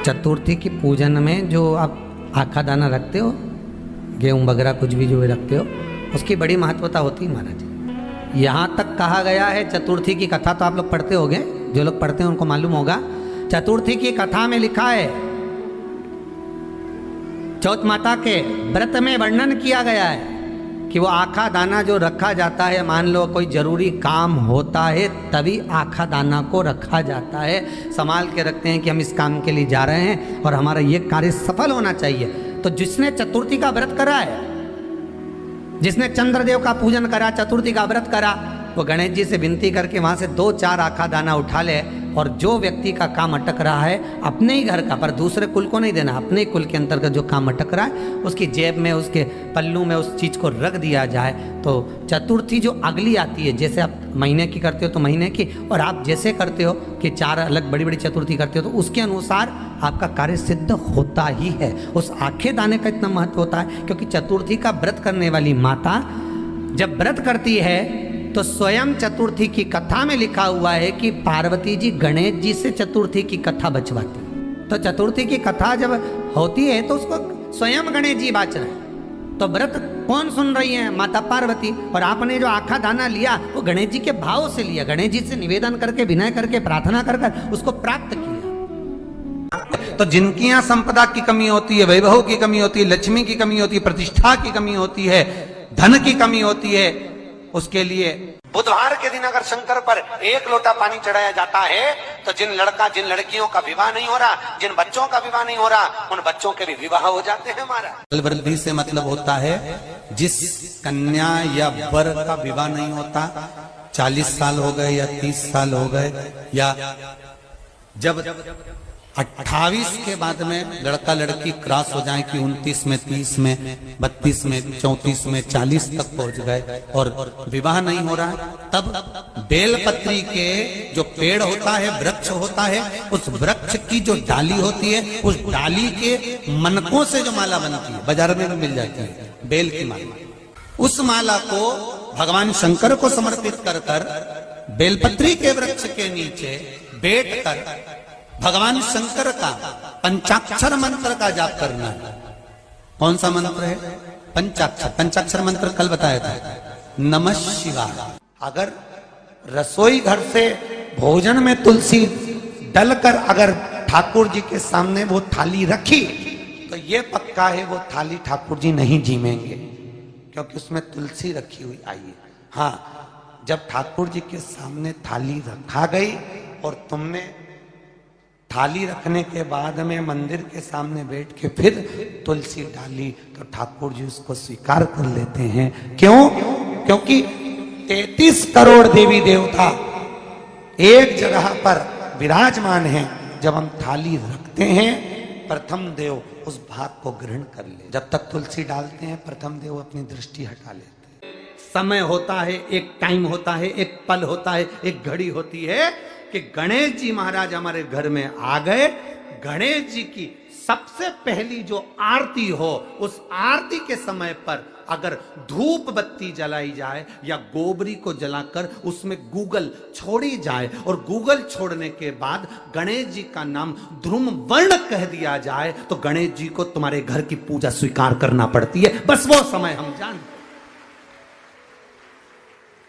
चतुर्थी की पूजन में जो आप आखा दाना रखते हो, गेहूँ वगैरह कुछ भी जो भी रखते हो, उसकी बड़ी महत्वता होती है महाराज। यहाँ तक कहा गया है, चतुर्थी की कथा तो आप लोग पढ़ते होंगे, जो लोग पढ़ते हैं उनको मालूम होगा। चतुर्थी की कथा में लिखा है, चौथ माता के व्रत में वर्णन किया गया है कि वो आखा दाना जो रखा जाता है, मान लो कोई जरूरी काम होता है तभी आखा दाना को रखा जाता है, संभाल के रखते हैं कि हम इस काम के लिए जा रहे हैं और हमारा ये कार्य सफल होना चाहिए। तो जिसने चतुर्थी का व्रत करा है, जिसने चंद्रदेव का पूजन करा, चतुर्थी का व्रत करा, वो गणेश जी से विनती करके वहाँ से 2-4 आखा दाना उठा ले, और जो व्यक्ति का काम अटक रहा है अपने ही घर का, पर दूसरे कुल को नहीं देना, अपने ही कुल के अंतर्गत जो काम अटक रहा है उसकी जेब में, उसके पल्लू में उस चीज़ को रख दिया जाए। तो चतुर्थी जो अगली आती है, जैसे आप महीने की करते हो तो महीने की, और आप जैसे करते हो कि 4 अलग बड़ी बड़ी चतुर्थी करते हो तो उसके अनुसार आपका कार्य सिद्ध होता ही है। उस आखे दाने का इतना महत्व होता है क्योंकि चतुर्थी का व्रत करने वाली माता जब व्रत करती है तो स्वयं चतुर्थी की कथा में लिखा हुआ है कि पार्वती जी गणेश जी से चतुर्थी की कथा बचवाती। तो चतुर्थी की कथा जब होती है तो उसको स्वयं गणेश जी बाच रहे हैं। तो व्रत कौन सुन रही है? माता पार्वती। और आपने जो आखा दाना लिया वो गणेश जी के भाव से लिया, गणेश जी से निवेदन करके, विनय करके, प्रार्थना कर कर उसको प्राप्त किया। तो जिनकी यहाँ संपदा की कमी होती है, वैभव की कमी होती है, लक्ष्मी की कमी होती है, प्रतिष्ठा की कमी होती है, धन की कमी होती है, उसके लिए बुधवार के दिन अगर शंकर पर 1 लोटा पानी चढ़ाया जाता है तो जिन लड़कियों का विवाह नहीं हो रहा, जिन बच्चों का विवाह नहीं हो रहा, उन बच्चों के भी विवाह हो जाते हैं। हमारा वृद्धि से मतलब होता है जिस कन्या या वर का विवाह नहीं होता, 40 साल हो गए या 30 साल हो गए, या जब 28 के बाद में लड़का लड़की क्रॉस हो जाए कि 29 में, 30 में, 32 में, 34 में, 40 तक पहुंच गए और विवाह नहीं हो रहा है, तब बेलपत्री के जो पेड़ होता है, वृक्ष होता है, उस वृक्ष की जो डाली होती है, उस डाली के मनकों से जो माला बनती है, बाजार में भी मिल जाती है बेल की माला, उस माला को भगवान शंकर को समर्पित कर कर बेलपत्री के वृक्ष के नीचे बैठ कर भगवान शंकर का पंचाक्षर मंत्र का जाप करना है। कौन सा मंत्र है? पंचाक्षर। पंचाक्षर मंत्र कल बताया था, नमः शिवाय। अगर रसोई घर से भोजन में तुलसी डलकर अगर ठाकुर जी के सामने वो थाली रखी तो ये पक्का है वो थाली ठाकुर जी नहीं जीमेंगे, क्योंकि उसमें तुलसी रखी हुई आई है। हाँ, जब ठाकुर जी के सामने थाली रखा गई और तुमने थाली रखने के बाद में मंदिर के सामने बैठ के फिर तुलसी डाली तो ठाकुर जी उसको स्वीकार कर लेते हैं। क्यों? क्योंकि 33 करोड़ देवी देवता एक जगह पर विराजमान हैं। जब हम थाली रखते हैं, प्रथम देव उस भाग को ग्रहण कर ले। जब तक तुलसी डालते हैं, प्रथम देव अपनी दृष्टि हटा लेते हैं। समय होता है, एक टाइम होता है, एक पल होता है, एक घड़ी होती है कि गणेश जी महाराज हमारे घर में आ गए। गणेश जी की सबसे पहली जो आरती हो, उस आरती के समय पर अगर धूप बत्ती जलाई जाए या गोबरी को जलाकर उसमें गूगल छोड़ी जाए और गूगल छोड़ने के बाद गणेश जी का नाम ध्रुम वर्ण कह दिया जाए तो गणेश जी को तुम्हारे घर की पूजा स्वीकार करना पड़ती है। बस वो समय हम जानते।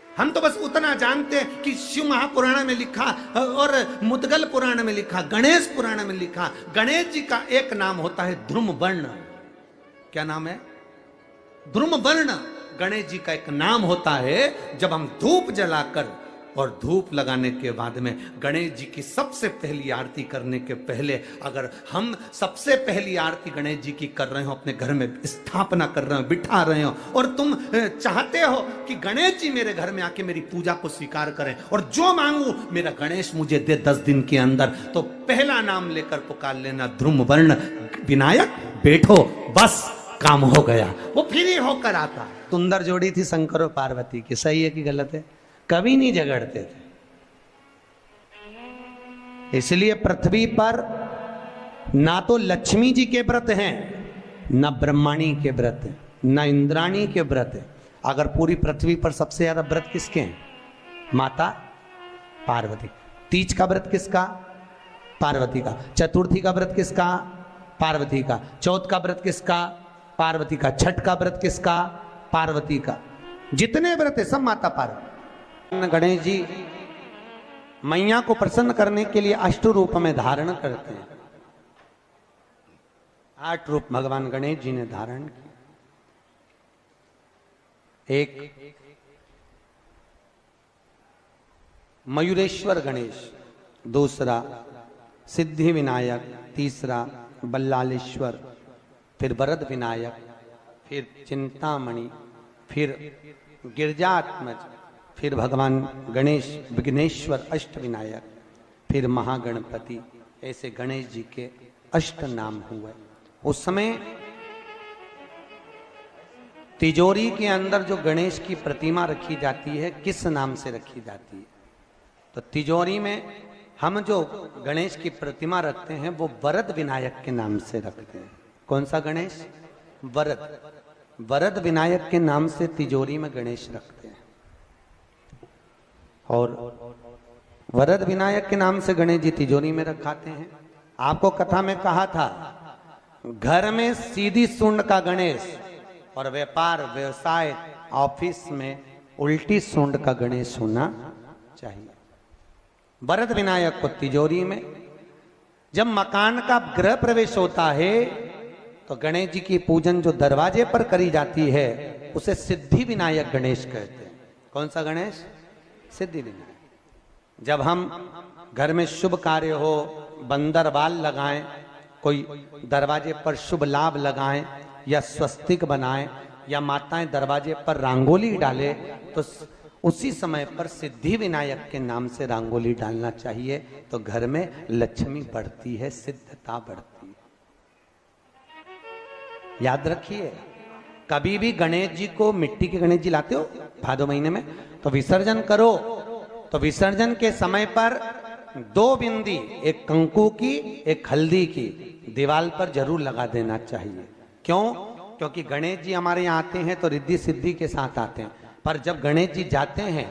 हम तो बस उतना जानते हैं कि शिव महापुराण में लिखा और मुद्गल पुराण में लिखा, गणेश पुराण में लिखा, गणेश जी का एक नाम होता है ध्रुम वर्ण। क्या नाम है? ध्रुम वर्ण गणेश जी का एक नाम होता है। जब हम धूप जलाकर और धूप लगाने के बाद में गणेश जी की सबसे पहली आरती करने के पहले अगर हम सबसे पहली आरती गणेश जी की कर रहे हो, अपने घर में स्थापना कर रहे हो, बिठा रहे हो, और तुम चाहते हो कि गणेश जी मेरे घर में आके मेरी पूजा को स्वीकार करें और जो मांगू मेरा गणेश मुझे दे 10 दिन के अंदर, तो पहला नाम लेकर पुकार लेना, ध्रुम वर्ण विनायक बैठो, बस काम हो गया। वो फिर ही होकर आता। सुंदर जोड़ी थी शंकर और पार्वती की, सही है कि गलत है? कभी नहीं झगड़ते थे। इसलिए पृथ्वी पर ना तो लक्ष्मी जी के व्रत हैं, ना ब्रह्माणी के व्रत हैं, ना इंद्राणी के व्रत हैं। अगर पूरी पृथ्वी पर सबसे ज्यादा व्रत किसके हैं? माता पार्वती। तीज का व्रत किसका? पार्वती का। चतुर्थी का व्रत किसका? पार्वती का। चौथ का व्रत किसका? पार्वती का। छठ का व्रत किसका? पार्वती का। जितने व्रत है सब माता पार्वती। गणेश जी मैया को प्रसन्न करने के लिए अष्ट रूप में धारण करते हैं। 8 रूप भगवान गणेश जी ने धारण किए। एक मयूरेश्वर गणेश, दूसरा सिद्धि विनायक, तीसरा बल्लालेश्वर, फिर वरद विनायक, फिर चिंतामणि, फिर गिरजात्मज, फिर भगवान गणेश विघ्नेश्वर अष्ट विनायक, फिर महागणपति। ऐसे गणेश जी के अष्ट नाम हुए। उस समय तिजोरी के अंदर जो गणेश की प्रतिमा रखी जाती है किस नाम से रखी जाती है? तो तिजोरी में हम जो गणेश की प्रतिमा रखते हैं वो वरद विनायक के नाम से रखते हैं। कौन सा गणेश? वरद। वरद विनायक के नाम से तिजोरी में गणेश रखते हैं। और वरद विनायक के नाम से गणेश जी तिजोरी में रखाते हैं। आपको कथा में कहा था घर में सीधी सूंड का गणेश और व्यापार व्यवसाय ऑफिस में उल्टी सूंड का गणेश होना चाहिए। वरद विनायक को तिजोरी में। जब मकान का गृह प्रवेश होता है तो गणेश जी की पूजन जो दरवाजे पर करी जाती है उसे सिद्धि विनायक गणेश कहते हैं। कौन सा गणेश? सिद्धि विनायक। जब हम घर में शुभ कार्य हो, बंदर बाल लगाएं, कोई दरवाजे पर शुभ लाभ लगाएं या स्वस्तिक बनाएं या माताएं दरवाजे पर रंगोली डाले तो उसी समय पर सिद्धि विनायक के नाम से रंगोली डालना चाहिए। तो घर में लक्ष्मी बढ़ती है, सिद्धता बढ़ती है। याद रखिए, कभी भी गणेश जी को, मिट्टी के गणेश जी लाते हो भादो महीने में, तो विसर्जन करो तो विसर्जन के समय पर 2 बिंदी, एक कंकु की एक हल्दी की, दीवार पर जरूर लगा देना चाहिए। क्यों? क्योंकि गणेश जी हमारे यहाँ आते हैं तो रिद्धि सिद्धि के साथ आते हैं, पर जब गणेश जी जाते हैं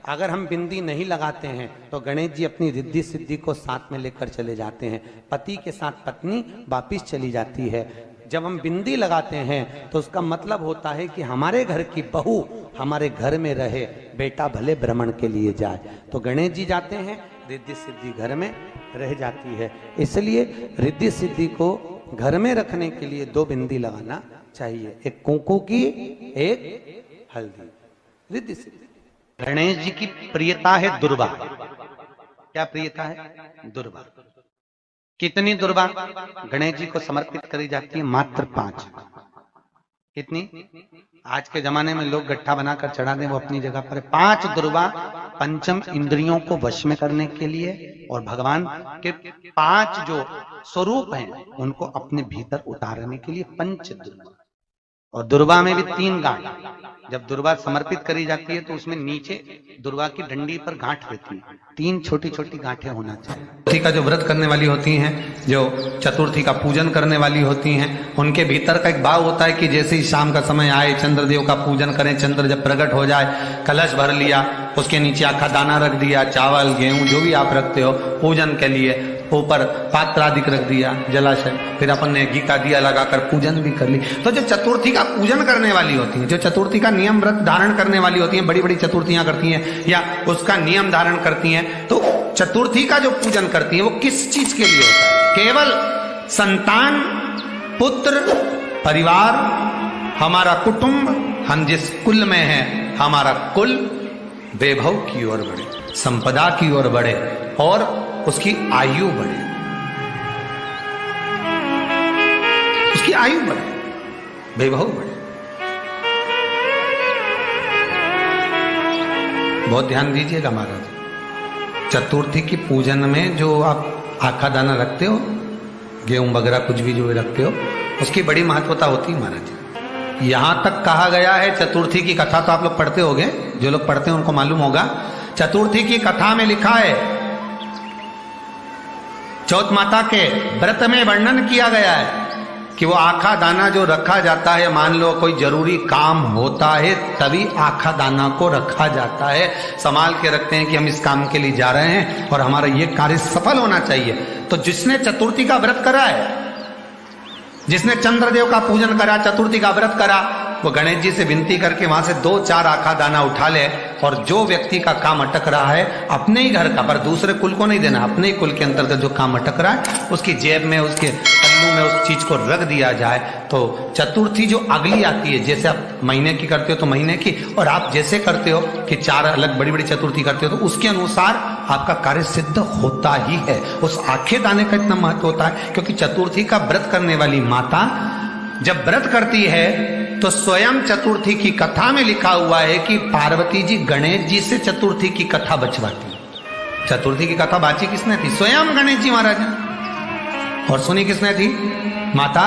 अगर हम बिंदी नहीं लगाते हैं तो गणेश जी अपनी रिद्धि सिद्धि को साथ में लेकर चले जाते हैं। पति के साथ पत्नी वापिस चली जाती है। जब हम बिंदी लगाते हैं तो उसका मतलब होता है कि हमारे घर की बहू हमारे घर में रहे, बेटा भले भ्रमण के लिए जाए। तो गणेश जी जाते हैं, रिद्धि सिद्धि घर में रह जाती है। इसलिए रिद्धि सिद्धि को घर में रखने के लिए 2 बिंदी लगाना चाहिए, एक कुंकू की, एक हल्दी। रिद्धि सिद्धि। गणेश जी की प्रियता है दुर्वा। क्या प्रियता है? दुर्वा। कितनी दुर्वा गणेश जी को समर्पित करी जाती है? मात्र 5। कितनी? आज के जमाने में लोग गट्ठा बनाकर चढ़ा दें, वो अपनी जगह पर। 5 दुर्वा पंचम इंद्रियों को वश में करने के लिए और भगवान के 5 जो स्वरूप हैं उनको अपने भीतर उतारने के लिए 5 दुर्वा। और दुर्वा में भी 3 गांठ। जब दुर्वा समर्पित करी जाती है तो उसमें नीचे दुर्वा की डंडी पर गांठ रहती है, 3 छोटी छोटी गांठें होना चाहिए। चतुर्थी का जो व्रत करने वाली होती हैं, जो चतुर्थी का पूजन करने वाली होती हैं, उनके भीतर का एक भाव होता है कि जैसे ही शाम का समय आए चंद्रदेव का पूजन करें। चंद्र जब प्रकट हो जाए, कलश भर लिया, उसके नीचे आखा दाना रख दिया, चावल गेहूं जो भी आप रखते हो पूजन के लिए, ऊपर पात्र आदि रख दिया, जलाशय, फिर अपन ने घी का दिया लगाकर पूजन भी कर ली। तो जो चतुर्थी का पूजन करने वाली होती है, जो चतुर्थी का नियम व्रत धारण करने वाली होती हैं, बड़ी बड़ी चतुर्थियां करती हैं या उसका नियम धारण करती हैं, तो चतुर्थी का जो पूजन करती है वो किस चीज के लिए होता है? केवल संतान, पुत्र, परिवार, हमारा कुटुंब, हम जिस कुल में हैं, हमारा कुल वैभव की ओर बढ़े, संपदा की ओर बढ़े और उसकी आयु बढ़े, उसकी आयु बढ़े, वैभव बढ़े। बहुत ध्यान दीजिएगा महाराज। चतुर्थी की पूजन में जो आप आखा दाना रखते हो, गेहूं वगैरह कुछ भी जो रखते हो, उसकी बड़ी महत्वता होती है महाराज। यहां तक कहा गया है, चतुर्थी की कथा तो आप लोग पढ़ते होंगे, जो लोग पढ़ते हैं उनको मालूम होगा। चतुर्थी की कथा में लिखा है, चौथ माता के व्रत में वर्णन किया गया है कि वो आखा दाना जो रखा जाता है, मान लो कोई जरूरी काम होता है तभी आखा दाना को रखा जाता है, संभाल के रखते हैं कि हम इस काम के लिए जा रहे हैं और हमारा ये कार्य सफल होना चाहिए। तो जिसने चतुर्थी का व्रत करा है, जिसने चंद्रदेव का पूजन करा, चतुर्थी का व्रत करा, वो गणेश जी से विनती करके वहां से 2-4 आखा दाना उठा ले और जो व्यक्ति का काम अटक रहा है अपने ही घर का, पर दूसरे कुल को नहीं देना, अपने ही कुल के अंतर्गत जो काम अटक रहा है उसकी जेब में, उसके पल्लू में उस चीज को रख दिया जाए। तो चतुर्थी जो अगली आती है, जैसे आप महीने की करते हो तो महीने की, और आप जैसे करते हो कि 4 अलग बड़ी बड़ी चतुर्थी करते हो तो उसके अनुसार आपका कार्य सिद्ध होता ही है। उस आखे दाने का इतना महत्व होता है क्योंकि चतुर्थी का व्रत करने वाली माता जब व्रत करती है तो स्वयं चतुर्थी की कथा में लिखा हुआ है कि पार्वती जी गणेश जी से चतुर्थी की कथा बचवाती। चतुर्थी की कथा बाची किसने थी? स्वयं गणेश जी महाराज ने। और सुनी किसने थी? माता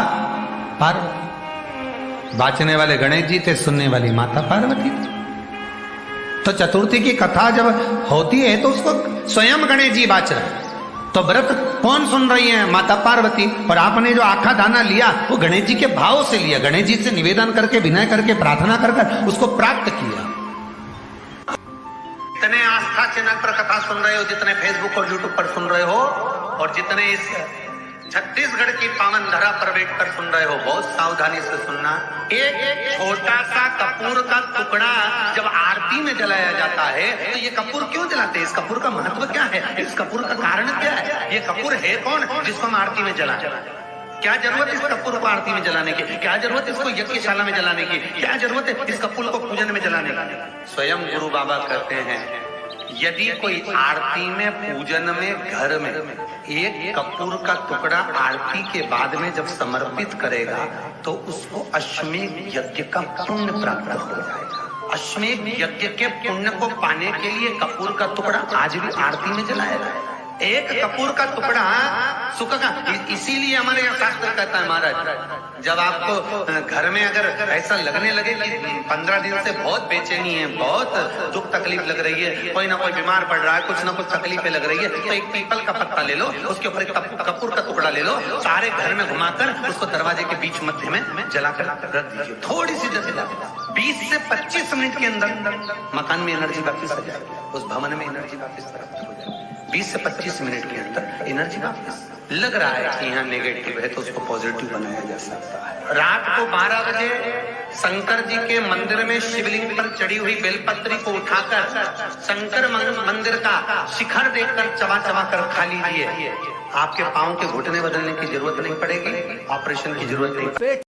पार्वती। बाचने वाले गणेश जी थे, सुनने वाली माता पार्वती थी। तो चतुर्थी की कथा जब होती है तो उसको स्वयं गणेश जी बाच रहे हैं। तो व्रत कौन सुन रही है? माता पार्वती। और आपने जो आखा दाना लिया वो गणेश जी के भाव से लिया, गणेश जी से निवेदन करके, विनय करके, प्रार्थना कर उसको प्राप्त किया। जितने आस्था चैनल पर कथा सुन रहे हो, जितने फेसबुक और यूट्यूब पर सुन रहे हो, और जितने इस छत्तीसगढ़ की पावन धरा पर बैठकर सुन रहे हो, बहुत सावधानी से सुनना। एक छोटा सा कपूर का टुकड़ा जब आरती में जलाया जाता है तो ये कपूर क्यों जलाते हैं? इस कपूर का महत्व क्या है? इस कपूर का कारण क्या है? ये कपूर है कौन जिसको हम आरती में जलाते हैं? क्या जरूरत इस कपूर को आरती में जलाने की? क्या जरूरत इसको यज्ञशाला में जलाने की? क्या जरूरत है इस कपूर को पूजन में जलाने की? स्वयं गुरु बाबा कहते हैं यदि कोई आरती में, पूजन में, घर में एक कपूर का टुकड़ा आरती के बाद में जब समर्पित करेगा तो उसको अश्वमेध यज्ञ का पुण्य प्राप्त हो जाएगा। अश्वमेध यज्ञ के पुण्य को पाने के लिए कपूर का टुकड़ा आज भी आरती में जलाया जाएगा। एक कपूर का टुकड़ा सुख का, इसीलिए हमारे यहाँ शास्त्र कहता है महाराज, जब आपको घर में अगर ऐसा लगने लगे कि 15 दिन से बहुत बेचैनी है, बहुत दुख तकलीफ लग रही है, कोई ना कोई बीमार पड़ रहा है, कुछ ना कुछ तकलीफें लग रही है, तो एक पीपल का पत्ता ले लो, उसके ऊपर एक कपूर का टुकड़ा ले लो, सारे घर में घुमाकर उसको दरवाजे के बीच मध्य में जलाकर रख दीजिए। थोड़ी सी जला 20 से 25 मिनट के अंदर मकान में एनर्जी वापिस आ जाएगी, उस भवन में एनर्जी वापिस प्राप्त हो जाएगी। 20 से 25 मिनट के अंदर एनर्जी वापस। लग रहा है कि यहाँ नेगेटिव है तो उसको पॉजिटिव बनाया जा सकता है। रात को 12 बजे शंकर जी के मंदिर में शिवलिंग पर चढ़ी हुई बेलपत्री को उठाकर शंकर मंदिर का शिखर देखकर चबा चबा कर खा लीजिए। आपके पांव के घुटने बदलने की जरूरत नहीं पड़ेगी, ऑपरेशन की जरूरत नहीं।